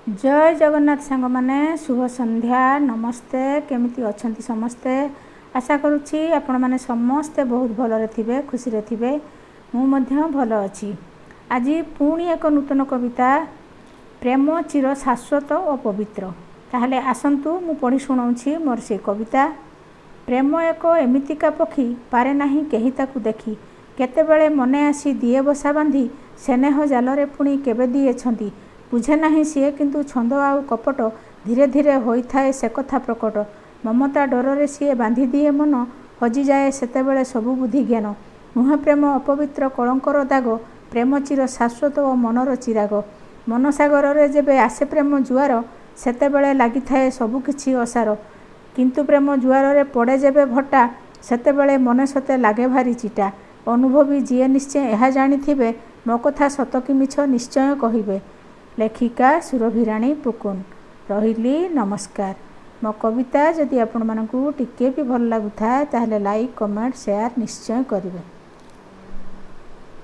जय जगन्नाथ सांग माने शुभ संध्या नमस्ते केमिति अछंती समस्ते आशा करुछि आपण माने समस्ते बहुत भलरे थिबे खुशी रे थिबे मु मध्य भल अछि। आज पुणी एक नूतन कविता प्रेम चिर शाश्वत और पवित्र ताहले आसंतु मु पढ़ी शुणाउछि मोर से कविता। प्रेम एक एमितिका पक्षी पारे नाही केही ताकू देखी केतेबेले मने आसी दिए बसा बांधी स्नेह जालरे पुणी केबे दिएछंती बुझे नाही सीए किंतु छंद आउ कपट धीरे धीरे होई थाए से कथा प्रकट ममता डर सीए बांधी दिए मन हजि जाए सेतेबेले सबु बुद्धि ज्ञान नुहे प्रेम अपवित्र कलंकर दाग प्रेम चिर शाश्वत और मनर चिराग मनसागर रे जेबे आसे प्रेम जुआर सेतेबेले लागि थाए सबु किछि असार किंतु प्रेम जुआर रे पड़े जेबे भट्टा सेतेबेले मने सते लागे भारी चिटा अनुभवी जीए निश्चय यह जानिथिबे मो कथा सत कि मिछ निश्चय कहिबे। लेखिका सुरभिराणी पुकुन रहिली नमस्कार। मो कविता जदि आपण मानकू टिके भी भल लागुथा ताहले लाइक कमेंट शेयर निश्चय करिवे।